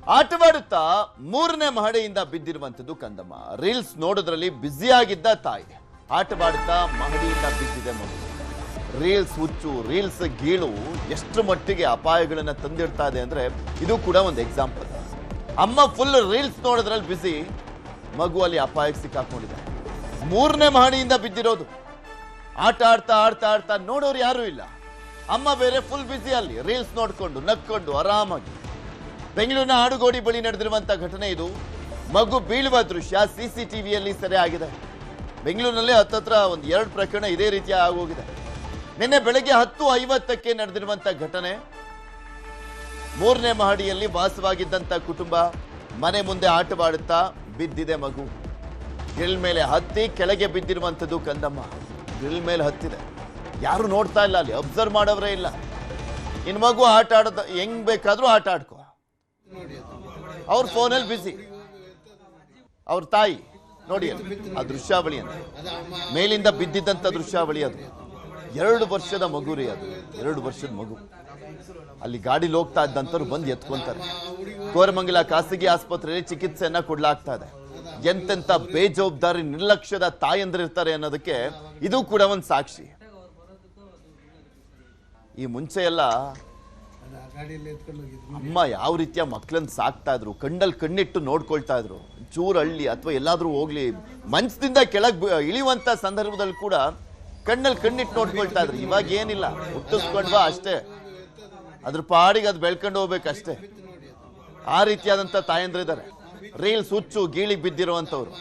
ಆಟವಾಡುತ್ತಾ 3ನೇ ಮಹಡಿಯಿಂದ ಬಿದ್ದಿರುವಂತದ್ದು ಕಂದಮ್ಮ. ರೀಲ್ಸ್ ನೋಡೋದ್ರಲ್ಲಿ ಬ್ಯುಸಿಯಾಗಿದ್ದ ತಾಯಿ ಆಟವಾಡುತ್ತಾ ಮಹಡಿಯಿಂದ ಬಿದ್ದಿದೆ ಮಗು. ರೀಲ್ಸ್ ಹುಚ್ಚು, ರೀಲ್ಸ್ ಗೀಳು ಎಷ್ಟು ಮಟ್ಟಿಗೆ ಅಪಾಯಗಳನ್ನ ತಂದಿಡ್ತಾ ಇದೆ ಅಂದ್ರೆ ಇದು ಕೂಡ ಒಂದು ಎಕ್ಸಾಂಪಲ್. ಅಮ್ಮ ಫುಲ್ ರೀಲ್ಸ್ ನೋಡೋದ್ರಲ್ಲಿ ಬ್ಯುಸಿ, ಮಗು ಅಲ್ಲಿ ಅಪಾಯಕ್ಕೆ ಸಿಕ್ಕಾಕೊಂಡಿದೆ. 3ನೇ ಮಹಡಿಯಿಂದ ಬಿದ್ದಿರೋದು. ಆಟ ಆಡ್ತಾ ಆಡ್ತಾ ಆಡ್ತಾ ನೋಡೋರು ಯಾರು ಇಲ್ಲ. ಅಮ್ಮ ಬೇರೆ ಫುಲ್ ಬ್ಯುಸಿ ಅಲ್ಲಿ ರೀಲ್ಸ್ ನೋಡ್ಕೊಂಡು ನಕ್ಕೊಂಡು ಆರಾಮಾಗಿ. ಬೆಂಗಳೂರಿನ ಆಡುಗೋಡಿ ಬಳಿ ನಡೆದಿರುವಂತಹ ಘಟನೆ ಇದು. ಮಗು ಬೀಳುವ ದೃಶ್ಯ ಸಿಸಿಟಿವಿಯಲ್ಲಿ ಸೆರೆ ಆಗಿದೆ. ಬೆಂಗಳೂರಿನಲ್ಲಿ ಹತ್ತತ್ರ ಒಂದು 2 ಪ್ರಕರಣ ಇದೇ ರೀತಿಯ ಆಗೋಗಿದೆ. ನಿನ್ನೆ ಬೆಳಗ್ಗೆ 10:50ಕ್ಕೆ ನಡೆದಿರುವಂತಹ ಘಟನೆ. 3ನೇ ಮಹಡಿಯಲ್ಲಿ ವಾಸವಾಗಿದ್ದಂತ ಕುಟುಂಬ ಮನೆ ಮುಂದೆ ಆಟವಾಡುತ್ತಾ ಬಿದ್ದಿದೆ ಮಗು. ಗ್ರಿಲ್ ಮೇಲೆ ಹತ್ತಿ ಕೆಳಗೆ ಬಿದ್ದಿರುವಂಥದ್ದು ಕಂದಮ್ಮ. ಗ್ರಿಲ್ ಮೇಲೆ ಹತ್ತಿದೆ, ಯಾರು ನೋಡ್ತಾ ಇಲ್ಲ, ಅಲ್ಲಿ ಅಬ್ಸರ್ವ್ ಮಾಡೋರೇ ಇಲ್ಲ. ಇನ್ ಮಗು ಆಟ ಆಡೋದ ಹೆಂಗ್ ಬೇಕಾದ್ರೂ ಆಟ ಆಡ್ಕೋ. ಅವ್ರ ಫೋನಲ್ಲಿ ಬಿಸಿ. ಅವ್ರ ತಾಯಿ ನೋಡಿ ಆ ದೃಶ್ಯಾವಳಿ ಅಂತ ಮೇಲಿಂದ ಬಿದ್ದಿದ್ದಂತ ದೃಶ್ಯಾವಳಿ. ಅದು 2 ವರ್ಷದ ಮಗು ರೀ, ಅದು 2 ವರ್ಷದ ಮಗು. ಅಲ್ಲಿ ಗಾಡಿಲಿ ಹೋಗ್ತಾ ಇದ್ದಂಥವ್ರು ಬಂದು ಎತ್ಕೊಂತಾರೆ. ಕೋರಮಂಗಲ ಖಾಸಗಿ ಆಸ್ಪತ್ರೆಯಲ್ಲಿ ಚಿಕಿತ್ಸೆಯನ್ನ ಕೊಡ್ಲಾಗ್ತಾ ಇದೆ. ಎಂತೆಂತ ಬೇಜವಾಬ್ದಾರಿ ನಿರ್ಲಕ್ಷ್ಯದ ತಾಯಂದ್ರಿರ್ತಾರೆ ಅನ್ನೋದಕ್ಕೆ ಇದು ಕೂಡ ಒಂದು ಸಾಕ್ಷಿ. ಈ ಮುಂಚೆ ಎಲ್ಲ ಅಮ್ಮ ಯಾವ ರೀತಿಯ ಮಕ್ಕಳನ್ನ ಸಾಕ್ತಾ ಇದ್ರು, ಕಣ್ಣಲ್ಲಿ ಕಣ್ಣಿಟ್ಟು ನೋಡ್ಕೊಳ್ತಾ ಇದ್ರು. ಚೂರು ಹಳ್ಳಿ ಅಥವಾ ಎಲ್ಲಾದ್ರೂ ಹೋಗ್ಲಿ ಮಂಚದಿಂದ ಕೆಳಗೆ ಇಳಿಯುವಂತ ಸಂದರ್ಭದಲ್ಲಿ ಕೂಡ ಕಣ್ಣಲ್ಲಿ ಕಣ್ಣಿಟ್ಟು ನೋಡ್ಕೊಳ್ತಾ ಇದ್ರು. ಇವಾಗ ಏನಿಲ್ಲ, ಹುಟ್ಟಿಸ್ಕೊಂಡ್ವಾ ಅಷ್ಟೇ, ಅದ್ರ ಪಾಡಿಗೆ ಅದು ಬೆಳ್ಕೊಂಡು ಹೋಗ್ಬೇಕಷ್ಟೇ. ಆ ರೀತಿಯಾದಂತ ತಾಯಂದ್ರಿದ್ದಾರೆ. ರೀಲ್ಸ್ ಹುಚ್ಚು ಗೀಳಿಗೆ ಬಿದ್ದಿರುವಂತವ್ರು.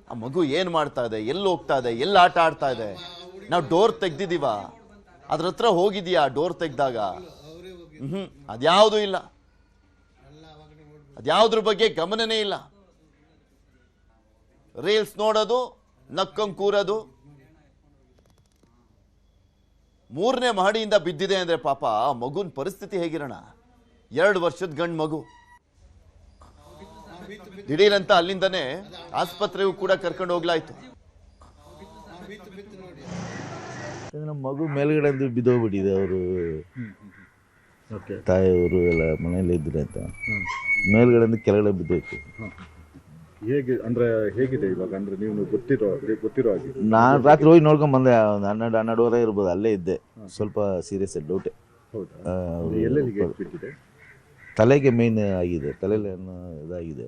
ಆ ಮಗು ಏನ್ ಮಾಡ್ತಾ ಇದೆ, ಎಲ್ಲಿ ಹೋಗ್ತಾ ಇದೆ, ಎಲ್ಲಿ ಆಟ ಆಡ್ತಾ ಇದೆ, ನಾವು ಡೋರ್ ತೆಗ್ದಿದೀವ, ಅದ್ರ ಹತ್ರ ಹೋಗಿದ್ಯಾ ಡೋರ್ ತೆಗ್ದಾಗ? ಅದ್ಯಾವುದೂ ಇಲ್ಲ, ಅದ್ಯಾವುದ್ರ ಬಗ್ಗೆ ಗಮನನೇ ಇಲ್ಲ. ರೀಲ್ಸ್ ನೋಡೋದು, ನಕ್ಕಂಗ್ ಕೂರೋದು. 3ನೇ ಮಹಡಿಯಿಂದ ಬಿದ್ದಿದೆ ಅಂದ್ರೆ ಪಾಪ ಆ ಮಗುನ್ ಪರಿಸ್ಥಿತಿ ಹೇಗಿರೋಣ. 2 ವರ್ಷದ ಗಂಡು ಮಗು. ದಿಢೀರಂತ ಅಲ್ಲಿಂದನೇ ಆಸ್ಪತ್ರೆಗೂ ಕೂಡ ಕರ್ಕೊಂಡು ಹೋಗ್ಲಾಯ್ತು. ನಮ್ಮ ಮಗು ಮೇಲ್ಗಡೆ ಬಿದ್ದೋಗ್ಬಿಟ್ಟಿದೆ. ಅವರು ತಾಯಿಯವರು ಎಲ್ಲ ಮನೆಯಲ್ಲಿ ಇದ್ರೆ ಅಂತ ಮೇಲ್ಗಡೆ ಕೆಳಗಡೆ ಬಿದ್ದೋಯ್ತು. ಹೇಗೆ ಅಂದ್ರೆ ಹೇಗಿದೆ ಇವಾಗ? ಅಂದ್ರೆ ನೀವು ಗೊತ್ತಿರೋ ಹಾಗೆ ನಾನು ರಾತ್ರಿ ಹೋಗಿ ನೋಡ್ಕೊಂಡ್ ಬಂದೆ. 12-12:30 ಇರ್ಬೋದು. ಅಲ್ಲೇ ಇದ್ದೆ. ಸ್ವಲ್ಪ ಸೀರಿಯಸ್ ಡೌಟೆ. ತಲೆಗೆ ಮೇನ್ ಆಗಿದೆ. ತಲೆಯಲ್ಲಿ ಇದಾಗಿದೆ,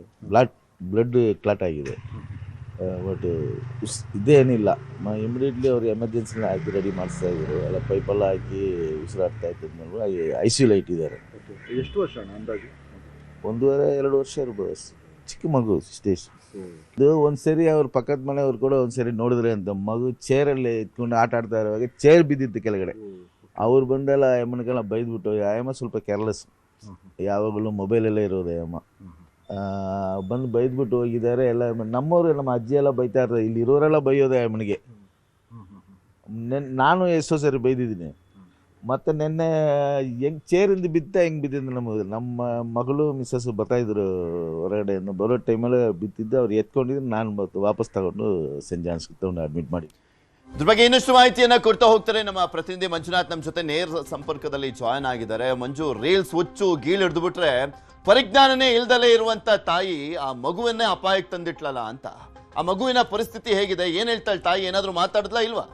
ಬ್ಲಡ್ ಕ್ಲಾಟ್ ಆಗಿದೆ. ಬಟ್ ಇದೇನಿಲ್ಲ. ಇಮಿಡಿಯೇಟ್ಲಿ ಅವ್ರು ಎಮರ್ಜೆನ್ಸಿನ ಹಾಕಿ ರೆಡಿ ಮಾಡಿಸ್ತಾ ಇದ್ರು. ಎಲ್ಲ ಪೈಪೆಲ್ಲ ಹಾಕಿ ಉಸಿರಾಡ್ತಾ ಇದ್ದ ICU ಇಟ್ಟಿದ್ದಾರೆ. ಎಷ್ಟು ವರ್ಷ ಅಂದಾಜು? 1.5-2 ವರ್ಷ ಇರ್ಬೋದು. ಚಿಕ್ಕ ಮಗು ಸ್ಟೇಜ್. ಇದು ಒಂದ್ಸರಿ ಅವ್ರ ಪಕ್ಕದ ಮನೆಯವ್ರು ಕೂಡ ಒಂದ್ಸರಿ ನೋಡಿದ್ರೆ ಅಂತ ಮಗು ಚೇರಲ್ಲಿ ಇಟ್ಕೊಂಡು ಆಟ ಆಡ್ತಾ ಇರುವಾಗ ಚೇರ್ ಬಿದ್ದಿತ್ತು ಕೆಳಗಡೆ. ಅವ್ರು ಬಂದೆಲ್ಲ ಅಮ್ಮನಿಗೆಲ್ಲ ಬೈದ್ಬಿಟ್ಟು, ಅಮ್ಮ ಸ್ವಲ್ಪ ಕೇರ್ಲೆಸ್, ಯಾವಾಗಲೂ ಮೊಬೈಲಲ್ಲೇ ಇರೋದು ಅಮ್ಮ, ಬಂದು ಬೈದ್ಬಿಟ್ಟು ಹೋಗಿದ್ದಾರೆ. ಎಲ್ಲ ನಮ್ಮವರು ನಮ್ಮ ಅಜ್ಜಿ ಎಲ್ಲ ಬೈತಾ ಇರ್ತಾರೆ. ಇಲ್ಲಿ ಇರೋರೆಲ್ಲ ಬೈಯೋದೆ ಅಮ್ಮನಿಗೆ. ನಾನು ಎಷ್ಟೋ ಸರಿ ಬೈದಿದ್ದೀನಿ. ಮತ್ತು ನಿನ್ನೆ ಹೆಂಗೆ ಚೇರಿಂದ ಹೆಂಗೆ ಬಿದ್ದಿದ್ದು ನಮ್ಮ ಮಗಳು ಮಿಸ್ಸಸ್ ಬರ್ತಾಯಿದ್ರು ಹೊರಗಡೆ. ಬರೋ ಟೈಮಲ್ಲಿ ಬಿದ್ದಿದ್ದು. ಅವ್ರು ಎತ್ಕೊಂಡಿದ್ದು. ನಾನು ವಾಪಸ್ ತಗೊಂಡು ಸೆಂಟ್ ಜಾನ್ಸ್ ತಗೊಂಡು ಅಡ್ಮಿಟ್ ಮಾಡಿ. ಇದ್ರ ಬಗ್ಗೆ ಇನ್ನಷ್ಟು ಮಾಹಿತಿಯನ್ನ ಕೊಡ್ತಾ ಹೋಗ್ತಾರೆ ನಮ್ಮ ಪ್ರತಿನಿಧಿ ಮಂಜುನಾಥ್. ನಮ್ಮ ಜೊತೆ ನೇರ ಸಂಪರ್ಕದಲ್ಲಿ ಜಾಯ್ನ್ ಆಗಿದ್ದಾರೆ. ಮಂಜು, ರೀಲ್ಸ್ ಹುಚ್ಚು ಗೀಳು ಹಿಡಿದು ಬಿಟ್ರೆ ಪರಿಜ್ಞಾನನೇ ಇಲ್ದಲೇ ಇರುವಂತ ತಾಯಿ ಆ ಮಗುವನ್ನೇ ಅಪಾಯಕ್ಕೆ ತಂದಿಟ್ಲಲ್ಲ ಅಂತ. ಆ ಮಗುವಿನ ಪರಿಸ್ಥಿತಿ ಹೇಗಿದೆ, ಏನ್ ಹೇಳ್ತಾಳೆ ತಾಯಿ? ಏನಾದ್ರೂ ಮಾತಾಡಿದ್ಲಾ ಇಲ್ವಾ?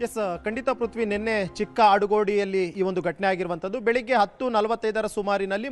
ಎಸ್, ಖಂಡಿತ ಪೃಥ್ವಿ. ನಿನ್ನೆ ಚಿಕ್ಕ ಆಡುಗೋಡಿಯಲ್ಲಿ ಈ ಒಂದು ಘಟನೆ ಆಗಿರುವಂಥದ್ದು. ಬೆಳಿಗ್ಗೆ 10:45 ಸುಮಾರಿನಲ್ಲಿ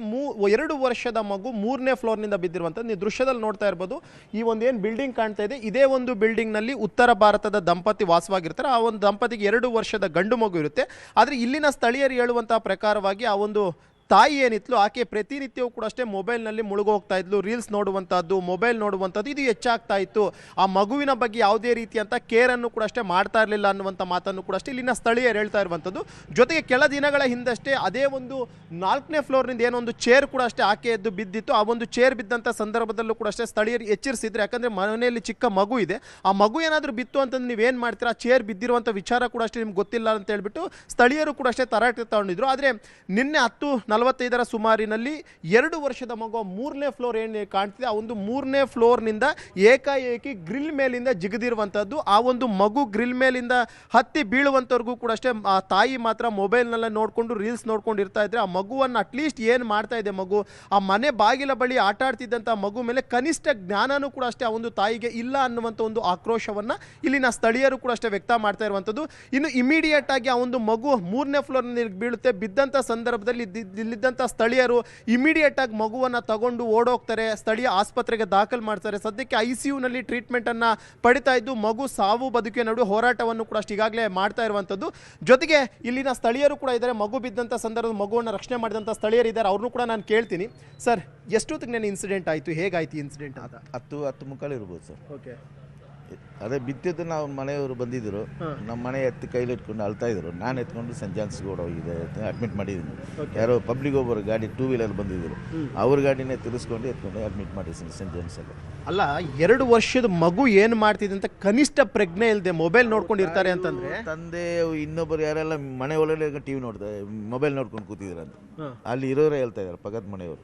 2 ವರ್ಷದ ಮಗು 3ನೇ ಫ್ಲೋರ್ನಿಂದ ಬಿದ್ದಿರುವಂಥದ್ದು. ನೀವು ದೃಶ್ಯದಲ್ಲಿ ನೋಡ್ತಾ ಇರ್ಬೋದು. ಈ ಒಂದು ಏನು ಬಿಲ್ಡಿಂಗ್ ಕಾಣ್ತಾ ಇದೆ, ಇದೇ ಒಂದು ಬಿಲ್ಡಿಂಗ್ನಲ್ಲಿ ಉತ್ತರ ಭಾರತದ ದಂಪತಿ ವಾಸವಾಗಿರ್ತಾರೆ. ಆ ಒಂದು ದಂಪತಿಗೆ 2 ವರ್ಷದ ಗಂಡು ಮಗು ಇರುತ್ತೆ. ಆದರೆ ಇಲ್ಲಿನ ಸ್ಥಳೀಯರು ಹೇಳುವಂತಹ ಪ್ರಕಾರವಾಗಿ ಆ ಒಂದು ತಾಯಿ ಏನಿತ್ಲು ಆಕೆ ಪ್ರತಿನಿತ್ಯವೂ ಕೂಡ ಅಷ್ಟೇ ಮೊಬೈಲ್ನಲ್ಲಿ ಮುಳುಗೋಗ್ತಾ ಇದ್ಲು. ರೀಲ್ಸ್ ನೋಡುವಂಥದ್ದು, ಮೊಬೈಲ್ ನೋಡುವಂಥದ್ದು ಇದು ಹೆಚ್ಚಾಗ್ತಾ ಇತ್ತು. ಆ ಮಗುವಿನ ಬಗ್ಗೆ ಯಾವುದೇ ರೀತಿಯಂಥ ಕೇರನ್ನು ಕೂಡ ಅಷ್ಟೇ ಮಾಡ್ತಾ ಇರಲಿಲ್ಲ ಅನ್ನುವಂಥ ಮಾತನ್ನು ಕೂಡ ಅಷ್ಟೇ ಇಲ್ಲಿನ ಸ್ಥಳೀಯರು ಹೇಳ್ತಾ ಇರುವಂಥದ್ದು. ಜೊತೆಗೆ ಕೆಲ ದಿನಗಳ ಹಿಂದಷ್ಟೇ ಅದೇ ಒಂದು 4ನೇ ಫ್ಲೋರ್ನಿಂದ ಏನೊಂದು ಚೇರ್ ಕೂಡ ಅಷ್ಟೇ ಆಕೆ ಎದ್ದು ಬಿದ್ದಿತ್ತು. ಆ ಒಂದು ಚೇರ್ ಬಿದ್ದಂಥ ಸಂದರ್ಭದಲ್ಲೂ ಕೂಡ ಅಷ್ಟೇ ಸ್ಥಳೀಯರು ಎಚ್ಚರಿಸಿದ್ರು. ಯಾಕಂದರೆ ಮನೆಯಲ್ಲಿ ಚಿಕ್ಕ ಮಗು ಇದೆ, ಆ ಮಗು ಏನಾದರೂ ಬಿತ್ತು ಅಂತಂದು ನೀವೇನು ಮಾಡ್ತೀರಾ, ಆ ಚೇರ್ ಬಿದ್ದಿರುವಂಥ ವಿಚಾರ ಕೂಡ ಅಷ್ಟೇ ನಿಮ್ಗೆ ಗೊತ್ತಿಲ್ಲ ಅಂತ ಹೇಳ್ಬಿಟ್ಟು ಸ್ಥಳೀಯರು ಕೂಡ ಅಷ್ಟೇ ತರಾಟೆ ತಗೊಂಡಿದ್ರು. ಆದರೆ ನಿನ್ನೆ 10:45 10:45 ಸುಮಾರಿನಲ್ಲಿ 2 ವರ್ಷದ ಮಗು 3ನೇ ಫ್ಲೋರ್ ಏನು ಕಾಣ್ತಿದೆ, ಆ ಒಂದು 3ನೇ ಫ್ಲೋರ್ನಿಂದ ಏಕಾಏಕಿ ಗ್ರಿಲ್ ಮೇಲಿಂದ ಜಿಗಿದಿರುವಂಥದ್ದು. ಆ ಒಂದು ಮಗು ಗ್ರಿಲ್ ಮೇಲಿಂದ ಹತ್ತಿ ಬೀಳುವಂಥವ್ರಿಗೂ ಕೂಡ ಅಷ್ಟೇ ಆ ತಾಯಿ ಮಾತ್ರ ಮೊಬೈಲ್ನೆಲ್ಲ ನೋಡಿಕೊಂಡು ರೀಲ್ಸ್ ನೋಡ್ಕೊಂಡು ಇರ್ತಾ ಇದ್ರೆ, ಆ ಮಗುವನ್ನು ಅಟ್ಲೀಸ್ಟ್ ಏನು ಮಾಡ್ತಾ ಇದೆ ಮಗು, ಆ ಮನೆ ಬಾಗಿಲ ಬಳಿ ಆಟ ಆಡ್ತಿದ್ದಂಥ ಮಗು ಮೇಲೆ ಕನಿಷ್ಠ ಜ್ಞಾನನೂ ಕೂಡ ಅಷ್ಟೇ ಆ ಒಂದು ತಾಯಿಗೆ ಇಲ್ಲ ಅನ್ನುವಂಥ ಒಂದು ಆಕ್ರೋಶವನ್ನು ಇಲ್ಲಿನ ಸ್ಥಳೀಯರು ಕೂಡ ಅಷ್ಟೇ ವ್ಯಕ್ತ ಮಾಡ್ತಾ ಇರುವಂಥದ್ದು. ಇನ್ನು ಇಮಿಡಿಯೇಟ್ ಆಗಿ ಆ ಒಂದು ಮಗು 3ನೇ ಫ್ಲೋರ್ನಲ್ಲಿ ಬೀಳುತ್ತೆ. ಬಿದ್ದಂಥ ಸಂದರ್ಭದಲ್ಲಿ ಇಲ್ಲಿದ್ದಂಥ ಸ್ಥಳೀಯರು ಇಮಿಡಿಯೇಟ್ ಆಗಿ ಮಗುವನ್ನು ತಗೊಂಡು ಓಡೋಗ್ತಾರೆ, ಸ್ಥಳೀಯ ಆಸ್ಪತ್ರೆಗೆ ದಾಖಲು ಮಾಡ್ತಾರೆ. ಸದ್ಯಕ್ಕೆ ICUನಲ್ಲಿ ಟ್ರೀಟ್ಮೆಂಟನ್ನು ಪಡಿತಾ ಇದ್ದು ಮಗು ಸಾವು ಬದುಕಿನ ನಡುವೆ ಹೋರಾಟವನ್ನು ಕೂಡ ಅಷ್ಟು ಈಗಾಗಲೇ ಮಾಡ್ತಾ ಇರುವಂಥದ್ದು. ಜೊತೆಗೆ ಇಲ್ಲಿನ ಸ್ಥಳೀಯರು ಕೂಡ ಇದ್ದಾರೆ, ಮಗು ಬಿದ್ದಂಥ ಸಂದರ್ಭದಲ್ಲಿ ಮಗುವನ್ನು ರಕ್ಷಣೆ ಮಾಡಿದಂಥ ಸ್ಥಳೀಯರು ಇದ್ದಾರೆ, ಅವ್ರನ್ನೂ ಕೂಡ ನಾನು ಕೇಳ್ತೀನಿ. ಸರ್, ಎಷ್ಟೊತ್ತಿಗೆ ನಾನು ಇನ್ಸಿಡೆಂಟ್ ಆಯಿತು, ಹೇಗಾಯ್ತು ಇನ್ಸಿಡೆಂಟ್ ಅಂತ? 10 ಮುಕ್ಕಾಲು ಇರ್ಬೋದು ಸರ್. ಓಕೆ. ಅದೇ ಬಿತ್ತಿದ್ದು ನಾವು ಮನೆಯವರು ಬಂದಿದ್ದರು, ನಮ್ಮ ಮನೆ ಎತ್ತು ಕೈಲಿ ಇಟ್ಕೊಂಡು ಅಳ್ತಾ ಇದ್ರು. ನಾನು ಎತ್ಕೊಂಡು ಸೆಂಟ್ ಜಾನ್ಸ್ ರೋಡ್ ಹೋಗಿದೆ, ಅಡ್ಮಿಟ್ ಮಾಡಿದ್ದೀನಿ. ಯಾರೋ ಪಬ್ಲಿಕ್ ಒಬ್ಬರು ಗಾಡಿ 2 ವೀಲರ್ ಬಂದಿದ್ದರು, ಅವ್ರ ಗಾಡಿನೇ ತಿರ್ಸ್ಕೊಂಡು ಎತ್ಕೊಂಡು ಅಡ್ಮಿಟ್ ಮಾಡಿದ್ದೀನಿ ಸೆಂಟ್ ಜಾನ್ಸಲ್ಲಿ. ಅಲ್ಲ, 2 ವರ್ಷದ ಮಗು ಏನು ಮಾಡ್ತಿದೆ ಅಂತ ಕನಿಷ್ಠ ಪ್ರಜ್ಞೆ ಇಲ್ಲದೆ ಮೊಬೈಲ್ ನೋಡ್ಕೊಂಡು ಇರ್ತಾರೆ ಅಂತಂದ್ರೆ, ತಂದೆ ಇನ್ನೊಬ್ಬರು ಯಾರೆಲ್ಲ ಮನೆ ಒಳಗಡೆ TV ನೋಡ್ತಾರೆ, ಮೊಬೈಲ್ ನೋಡ್ಕೊಂಡು ಕೂತಿದ್ರು ಅಂತ ಅಲ್ಲಿ ಇರೋರೇ ಹೇಳ್ತಾ ಇದ್ದಾರೆ, ಪಕ್ಕದ ಮನೆಯವರು,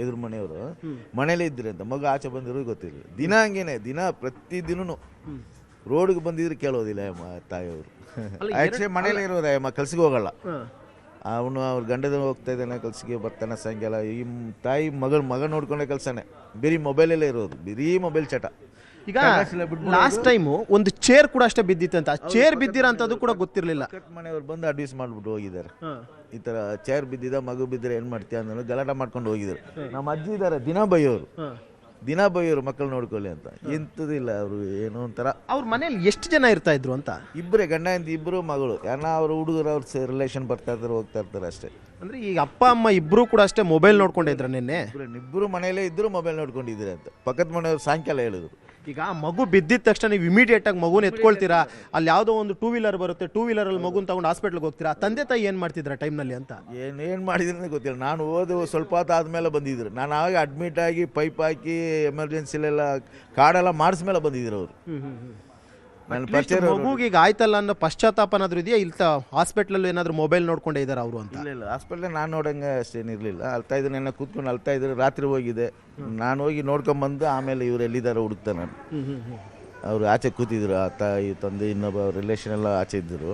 ಎದುರು ಮನೆಯವರು ಮನೇಲೇ ಇದ್ರೆ ಅಂತ. ಮಗು ಆಚೆ ಬಂದಿರೋ ಗೊತ್ತಿಲ್ಲ. ದಿನ ಹಂಗೇನೆ, ದಿನ ಪ್ರತಿದಿನೂ ರೋಡ್ಗೆ ಬಂದಿದ್ರೆ ಕೇಳೋದಿಲ್ಲ ತಾಯಿಯವರು. ಆಕ್ಚುಲಿ ಮನೇಲಿ ಇರೋದೇ ಕೆಲ್ಸಕ್ಕೆ ಹೋಗಲ್ಲ ಅವನು. ಅವ್ರ ಗಂಡದ ಹೋಗ್ತಾ ಇದ್ದಾನೆ ಕೆಲ್ಸಕ್ಕೆ, ಬರ್ತಾನೆ ಸಾಯಂಕಾಲ. ಈ ತಾಯಿ ಮಗ ನೋಡ್ಕೊಂಡೆ ಕೆಲಸನೇ, ಬರೀ ಮೊಬೈಲಲ್ಲೇ ಇರೋದು, ಬರೀ ಮೊಬೈಲ್ ಚಟ. ಈಗ ಲಾಸ್ಟ್ ಟೈಮು ಒಂದು ಚೇರ್ ಕೂಡ ಅಷ್ಟೇ ಬಿದ್ದಿತ್ತಂತ, ಆ ಚೇರ್ ಬಿದ್ದಿರೋ ಅಂತದ್ದು ಕೂಡ ಗೊತ್ತಿರಲಿಲ್ಲ. ಮನೆಯವ್ರು ಬಂದು ಅಡ್ವೈಸ್ ಮಾಡ್ಬಿಟ್ಟು ಹೋಗಿದ್ದಾರೆ, ಈ ಥರ ಚೇರ್ ಬಿದ್ದಿದ್ದ, ಮಗು ಬಿದ್ದರೆ ಏನು ಮಾಡ್ತೀಯ ಅಂದ್ರೆ ಗಲಾಟೆ ಮಾಡ್ಕೊಂಡು ಹೋಗಿದ್ದಾರೆ. ನಮ್ಮ ಅಜ್ಜಿ ಇದ್ದಾರೆ, ದಿನ ಬೈಯೋರು ಮಕ್ಕಳು ನೋಡ್ಕೊಳ್ಳಿ ಅಂತ. ಎಂಥದಿಲ್ಲ ಅವರು, ಏನೋ ಒಂಥರ. ಅವ್ರ ಮನೇಲಿ ಎಷ್ಟು ಜನ ಇರ್ತಾ ಇದ್ರು ಅಂತ? ಇಬ್ಬರೇ, ಗಂಡ ಹೆಂಡತಿ ಇಬ್ಬರು, ಮಗಳು. ಯಾರನ್ನ ಅವ್ರ ಹುಡುಗರು ಅವ್ರ ರಿಲೇಷನ್ ಬರ್ತಾ ಇರ್ತಾರೆ, ಹೋಗ್ತಾ ಇರ್ತಾರೆ ಅಷ್ಟೇ. ಅಂದ್ರೆ ಈಗ ಅಪ್ಪ ಅಮ್ಮ ಇಬ್ರು ಕೂಡ ಅಷ್ಟೇ ಮೊಬೈಲ್ ನೋಡ್ಕೊಂಡಿದ್ರ ನಿನ್ನೆ? ಇಬ್ಬರು ಮನೆಯಲ್ಲೇ ಇದ್ರು, ಮೊಬೈಲ್ ನೋಡ್ಕೊಂಡಿದ್ದೀರಿ ಅಂತ ಪಕ್ಕದ ಮನೆಯವ್ರು ಸಾಯಂಕಾಲ ಹೇಳಿದ್ರು. ಈಗ ಮಗು ಬಿದ್ದಿದ ತಕ್ಷಣ ನೀವು ಇಮಿಡಿಯೇಟ್ ಆಗಿ ಮಗುನ ಎತ್ಕೊಳ್ತೀರಾ, ಅಲ್ಲಿ ಯಾವುದೋ ಒಂದು 2 ವೀಲರ್ ಬರುತ್ತೆ, 2 ವೀಲರಲ್ಲಿ ಮಗುನ ತಗೊಂಡು ಹಾಸ್ಪಿಟ್ಲ್ಗೆ ಹೋಗ್ತೀರಾ. ತಂದೆ ತಾಯಿ ಏನು ಮಾಡ್ತಿದ್ರ ಟೈಮ್ನಲ್ಲಿ ಅಂತ? ಏನು ಮಾಡಿದ್ರೆ ಗೊತ್ತಿಲ್ಲ. ನಾನು ಸ್ವಲ್ಪ ಹೊತ್ತು ಆದಮೇಲೆ ಬಂದಿದ್ರು. ನಾನು ಆವಾಗ ಅಡ್ಮಿಟ್ ಆಗಿ ಪೈಪ್ ಹಾಕಿ ಎಮರ್ಜೆನ್ಸಿಲೆಲ್ಲ ಕಾರ್ಡೆಲ್ಲ ಮಾಡಿಸ್ಮೇಲೆ ಬಂದಿದ್ರು ಅವರು. ಮಗುಗೆ ಈಗ ಆಯ್ತಲ್ಲ ಅನ್ನೋ ಪಶ್ಚಾತ್ತಾಪ ಏನಾದ್ರು ಇದೆಯಾ? ಇಲ್ಲ ಹಾಸ್ಪಿಟ್ಲಲ್ಲಿ ಏನಾದ್ರು ಮೊಬೈಲ್ ನೋಡ್ಕೊಂಡೇ ಇದ್ದಾರೆ ಅವರು ಅಂತ? ಇಲ್ಲ, ಹಾಸ್ಪಿಟ್ಲ್ ನಾನು ನೋಡಂಗೆ ಅಷ್ಟೇನಿರಲಿಲ್ಲ. ಅಳ್ತಾ ಇದ್ರು, ನೆನ್ನೆ ಕೂತ್ಕೊಂಡು ಅಳ್ತಾ ಇದ್ರು. ರಾತ್ರಿ ಹೋಗಿದೆ, ನಾನು ಹೋಗಿ ನೋಡ್ಕೊಂಬಂದು ಆಮೇಲೆ ಇವ್ರು ಎಲ್ಲಿದ್ದಾರೆ ಹುಡುಕ್ತಾ. ನಾನು ಅವರು ಆಚೆ ಕೂತಿದ್ರು, ಆ ತಾಯಿ ತಂದೆ ಇನ್ನೊಬ್ಬ ರಿಲೇಷನ್ ಎಲ್ಲ ಆಚೆ ಇದ್ದರು.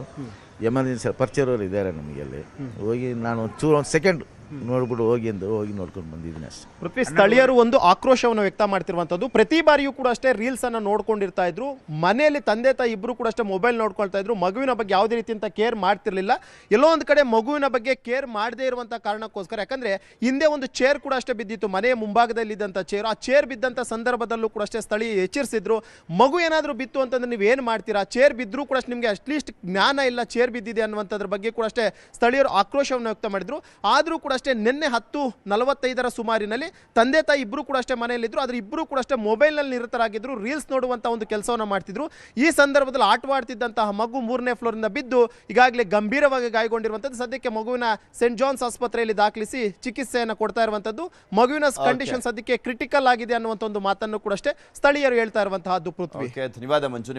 ಎಮರ್ಜೆನ್ಸಿ ಪರಿಚಯವರು ಇದ್ದಾರೆ ನಮಗೆಲ್ಲಿ. ಹೋಗಿ ನಾನು ಒಂದು ಸೆಕೆಂಡ್ ನೋಡ್ಬಿಟ್ಟು ಹೋಗಿ ನೋಡ್ಕೊಂಡು ಬಂದಿದ್ದೀನಿ ಅಷ್ಟೇ. ಪೃಥ್ವಿ, ಸ್ಥಳೀಯರು ಒಂದು ಆಕ್ರೋಶವನ್ನು ವ್ಯಕ್ತ ಮಾಡ್ತಿರುವಂಥದ್ದು. ಪ್ರತಿ ಬಾರಿಯೂ ಕೂಡ ಅಷ್ಟೇ ರೀಲ್ಸ್ ಅನ್ನು ನೋಡ್ಕೊಂಡಿರ್ತಾ ಇದ್ರು. ಮನೆಯಲ್ಲಿ ತಂದೆ ತಾಯಿ ಇಬ್ರು ಕೂಡ ಅಷ್ಟೇ ಮೊಬೈಲ್ ನೋಡ್ಕೊಳ್ತಾ ಇದ್ರು. ಮಗುವಿನ ಬಗ್ಗೆ ಯಾವುದೇ ರೀತಿಯಂತ ಕೇರ್ ಮಾಡ್ತಿರ್ಲಿಲ್ಲ. ಎಲ್ಲೋ ಒಂದು ಕಡೆ ಮಗುವಿನ ಬಗ್ಗೆ ಕೇರ್ ಮಾಡದೇ ಇರುವಂಥ ಕಾರಣಕ್ಕೋಸ್ಕರ, ಯಾಕಂದ್ರೆ ಹಿಂದೆ ಒಂದು ಚೇರ್ ಕೂಡ ಅಷ್ಟೇ ಬಿದ್ದಿತ್ತು, ಮನೆಯ ಮುಂಭಾಗದಲ್ಲಿ ಇದ್ದಂಥ ಚೇರ್. ಆ ಚೇರ್ ಬಿದ್ದಂಥ ಸಂದರ್ಭದಲ್ಲೂ ಕೂಡ ಅಷ್ಟೇ ಸ್ಥಳೀಯ ಎಚ್ಚರಿಸಿದ್ರು, ಮಗು ಏನಾದರೂ ಬಿತ್ತು ಅಂತಂದ್ರೆ ನೀವು ಏನು ಮಾಡ್ತೀರಾ? ಚೇರ್ ಬಿದ್ದರೂ ಕೂಡ ನಿಮಗೆ ಅಟ್ಲೀಸ್ಟ್ ಜ್ಞಾನ ಇಲ್ಲ, ಚೇರ್ ಬಿದ್ದಿದೆ ಅನ್ನುವಂಥದ್ರ ಬಗ್ಗೆ ಕೂಡ ಅಷ್ಟೇ ಸ್ಥಳೀಯರು ಆಕ್ರೋಶವನ್ನು ವ್ಯಕ್ತ ಮಾಡಿದ್ರು. ಆದರೂ ಕೂಡ ಅಷ್ಟೇ ನಿನ್ನೆ 10:45 ಸುಮಾರಿನಲ್ಲಿ ತಂದೆ ತಾಯಿ ಇಬ್ಬರು ಕೂಡ ಅಷ್ಟೇ ಮನೆಯಲ್ಲಿದ್ದರು. ಆದರೆ ಇಬ್ಬರು ಕೂಡ ಅಷ್ಟೇ ಮೊಬೈಲ್ನಲ್ಲಿ ನಿರತರಾಗಿದ್ದರು, ರೀಲ್ಸ್ ನೋಡುವಂಥ ಒಂದು ಕೆಲಸವನ್ನು ಮಾಡ್ತಿದ್ರು. ಈ ಸಂದರ್ಭದಲ್ಲಿ ಆಟವಾಡ್ತಿದ್ದಂತಹ ಮಗು 3ನೇ ಫ್ಲೋರಿಂದ ಬಿದ್ದು ಈಗಾಗಲೇ ಗಂಭೀರವಾಗಿ ಗಾಯಗೊಂಡಿರುವಂಥದ್ದು. ಸದ್ಯಕ್ಕೆ ಮಗುವಿನ ಸೆಂಟ್ ಜಾನ್ಸ್ ಆಸ್ಪತ್ರೆಯಲ್ಲಿ ದಾಖಲಿಸಿ ಚಿಕಿತ್ಸೆಯನ್ನು ಕೊಡ್ತಾ ಇರುವಂಥದ್ದು. ಮಗುವಿನ ಕಂಡೀಷನ್ ಸದ್ಯಕ್ಕೆ ಕ್ರಿಟಿಕಲ್ ಆಗಿದೆ ಅನ್ನುವಂಥ ಒಂದು ಮಾತನ್ನು ಕೂಡ ಅಷ್ಟೇ ಸ್ಥಳೀಯರು ಹೇಳ್ತಾ ಇರುವಂತಹದ್ದು. ಪೃಥ್ವಿ, ಧನ್ಯವಾದ ಮಂಜು.